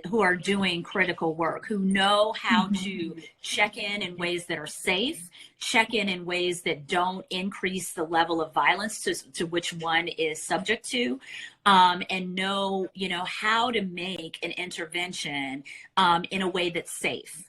who are doing critical work, who know how to check in ways that are safe, check in ways that don't increase the level of violence to which one is subject to, and know, how to make an intervention in a way that's safe.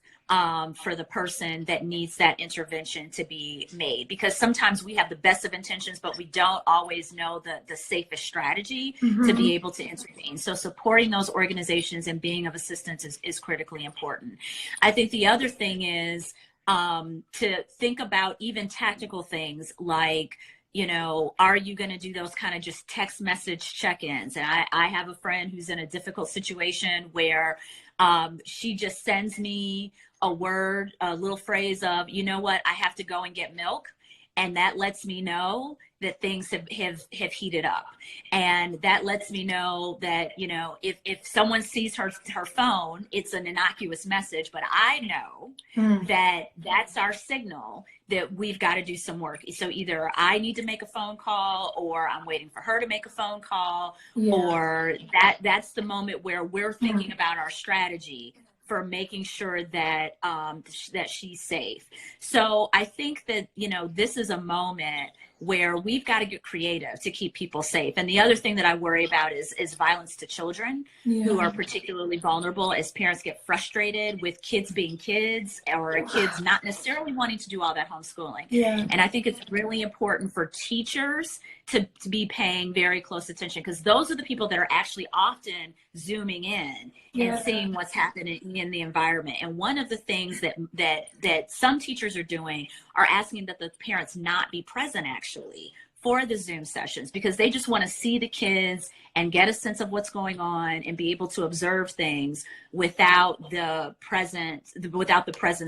For the person that needs that intervention to be made, because sometimes we have the best of intentions, but we don't always know the safest strategy to be able to intervene. So supporting those organizations and being of assistance is critically important. I think the other thing is to think about even tactical things like, are you going to do those kind of just text message check-ins? And I have a friend who's in a difficult situation where she just sends me a word, a little phrase of, I have to go and get milk. And that lets me know that things have heated up. And that lets me know that, if someone sees her phone, it's an innocuous message, but I know that that's our signal that we've got to do some work. So either I need to make a phone call, or I'm waiting for her to make a phone call, or that's the moment where we're thinking about our strategy for making sure that that she's safe. So I think that, this is a moment where we've got to get creative to keep people safe. And the other thing that I worry about is violence to children who are particularly vulnerable, as parents get frustrated with kids being kids, or kids not necessarily wanting to do all that homeschooling. And I think it's really important for teachers to be paying very close attention, because those are the people that are actually often zooming in and seeing what's happening in the environment. And one of the things that some teachers are doing are asking that the parents not be present actually for the Zoom sessions, because they just want to see the kids and get a sense of what's going on and be able to observe things without the presence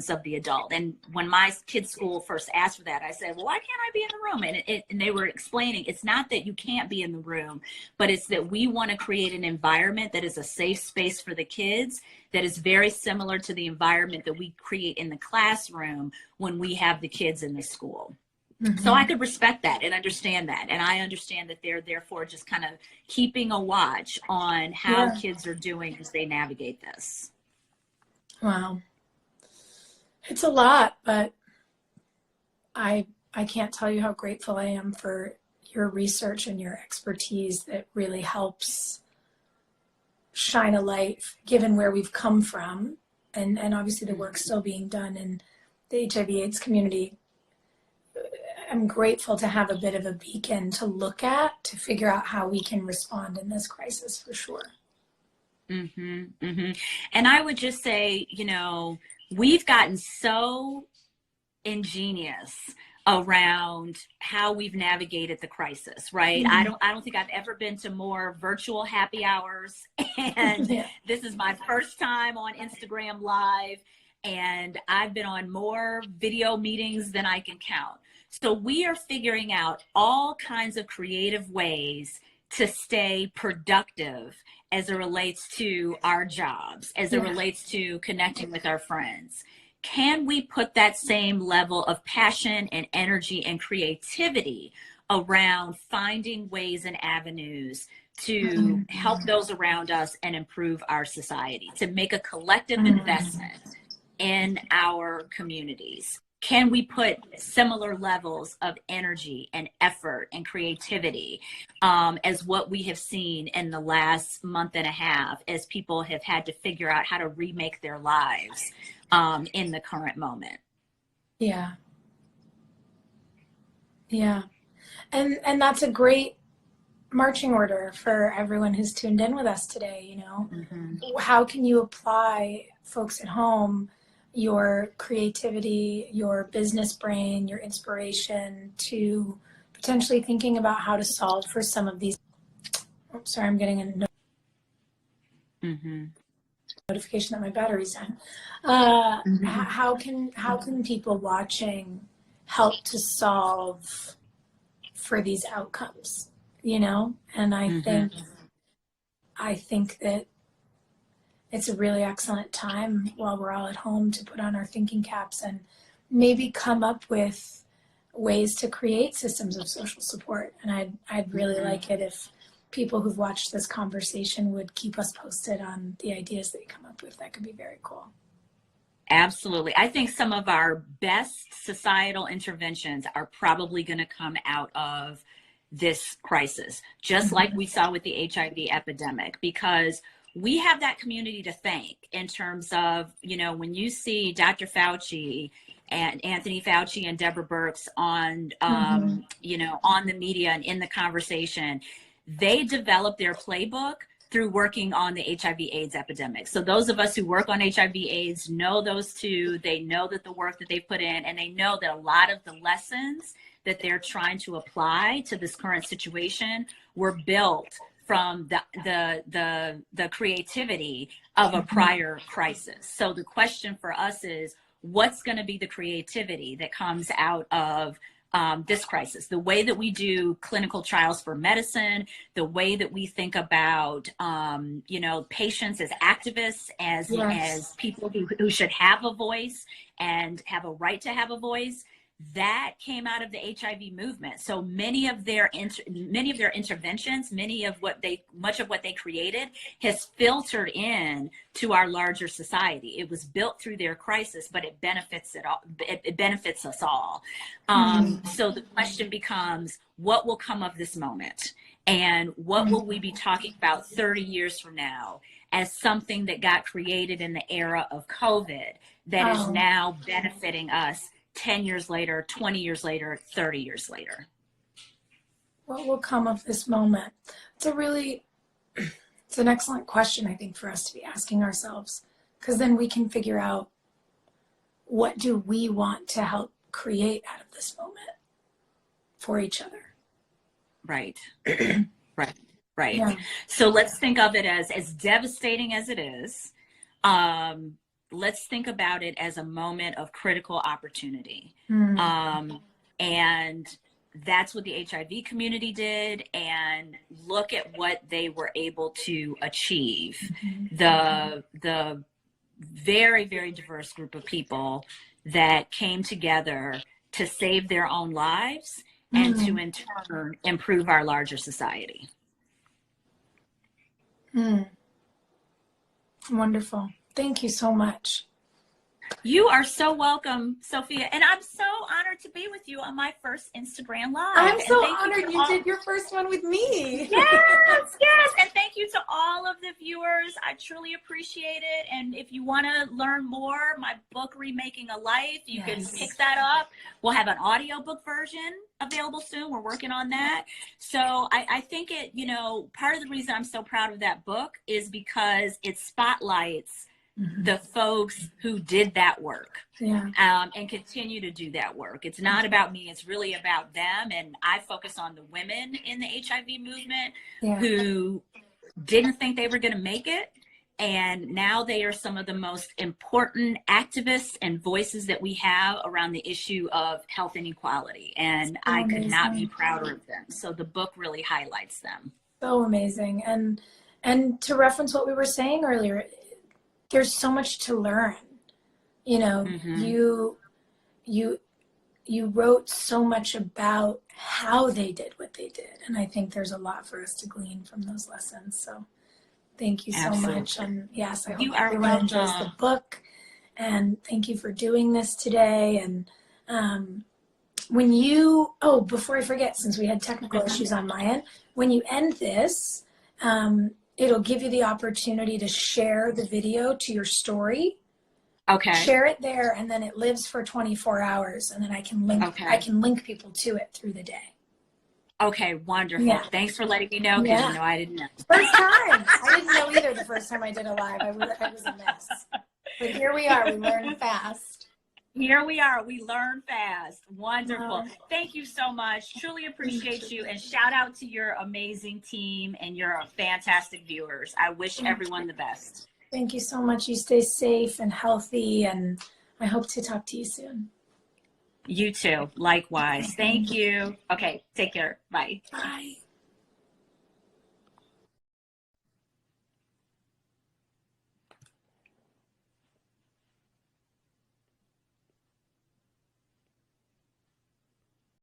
of the adult. And when my kids' school first asked for that, I said, well, why can't I be in the room? And they were explaining, it's not that you can't be in the room, but it's that we want to create an environment that is a safe space for the kids, that is very similar to the environment that we create in the classroom when we have the kids in the school. So I could respect that and understand that. And I understand that they're therefore just kind of keeping a watch on how kids are doing as they navigate this. Wow. It's a lot, but I can't tell you how grateful I am for your research and your expertise that really helps shine a light, given where we've come from, and obviously the work still being done in the HIV/AIDS community. I'm grateful to have a bit of a beacon to look at, to figure out how we can respond in this crisis, for sure. And I would just say, we've gotten so ingenious around how we've navigated the crisis, right? I don't think I've ever been to more virtual happy hours, and this is my first time on Instagram Live, and I've been on more video meetings than I can count. So we are figuring out all kinds of creative ways to stay productive as it relates to our jobs, as it relates to connecting with our friends. Can we put that same level of passion and energy and creativity around finding ways and avenues to help those around us and improve our society, to make a collective investment in our communities? Can we put similar levels of energy and effort and creativity as what we have seen in the last month and a half, as people have had to figure out how to remake their lives in the current moment? Yeah. And that's a great marching order for everyone who's tuned in with us today. How can you apply, folks at home, your creativity, your business brain, your inspiration to potentially thinking about how to solve for some of these? Sorry, I'm getting a notification that my battery's done. How can people watching help to solve for these outcomes? And I think that it's a really excellent time while we're all at home to put on our thinking caps and maybe come up with ways to create systems of social support. And I'd really like it if people who've watched this conversation would keep us posted on the ideas that you come up with. That could be very cool. Absolutely. I think some of our best societal interventions are probably going to come out of this crisis, just like we saw with the HIV epidemic, because we have that community to thank in terms of, you know, when you see Dr. Fauci and Anthony Fauci and Deborah Birx on, you know, on the media and in the conversation, they developed their playbook through working on the HIV/AIDS epidemic. So those of us who work on HIV/AIDS know those two. They know that the work that they put in, and they know that a lot of the lessons that they're trying to apply to this current situation were built from the creativity of a prior crisis. So the question for us is, what's going to be the creativity that comes out of this crisis? The way that we do clinical trials for medicine, the way that we think about, you know, patients as activists, as people who should have a voice and have a right to have a voice, that came out of the HIV movement. So many of their interventions, much of what they created has filtered in to our larger society. It was built through their crisis, but it benefits it benefits us all. So the question becomes, what will come of this moment? And what will we be talking about 30 years from now as something that got created in the era of COVID that is now benefiting us 10 years later, 20 years later, 30 years later? What will come of this moment? It's an excellent question, I think, for us to be asking ourselves, because then we can figure out, what do we want to help create out of this moment for each other? Right. Right. Yeah. So let's think of it as devastating as it is. Let's think about it as a moment of critical opportunity. And that's what the HIV community did. And look at what they were able to achieve. The very, very diverse group of people that came together to save their own lives and to in turn improve our larger society. Wonderful. Thank you so much. You are so welcome, Sophia. And I'm so honored to be with you on my first Instagram Live. I'm so honored you did your first one with me. Yes. And thank you to all of the viewers. I truly appreciate it. And if you want to learn more, my book, Remaking a Life, you can pick that up. We'll have an audiobook version available soon. We're working on that. So I think part of the reason I'm so proud of that book is because it spotlights the folks who did that work and continue to do that work. It's not about me, it's really about them. And I focus on the women in the HIV movement who didn't think they were going to make it. And now they are some of the most important activists and voices that we have around the issue of health inequality. And I could not be prouder of them. So the book really highlights them. So amazing. And to reference what we were saying earlier, there's so much to learn. You know, you wrote so much about how they did what they did. And I think there's a lot for us to glean from those lessons. So thank you so much. And yes, I hope everyone enjoys the book. And thank you for doing this today. And before I forget, since we had technical issues on my end, when you end this, it'll give you the opportunity to share the video to your story. Okay. Share it there, and then it lives for 24 hours, and then I can link people to it through the day. Okay, wonderful. Yeah. Thanks for letting me know, because I didn't know. First time. I didn't know either the first time I did a live. I was a mess. But here we are. We learn fast. Here we are. We learn fast. Wonderful. Thank you so much. Truly appreciate you. And shout out to your amazing team and your fantastic viewers. I wish everyone the best. Thank you so much. You stay safe and healthy, and I hope to talk to you soon. You too. Likewise. Thank you. Okay. Take care. Bye. Bye.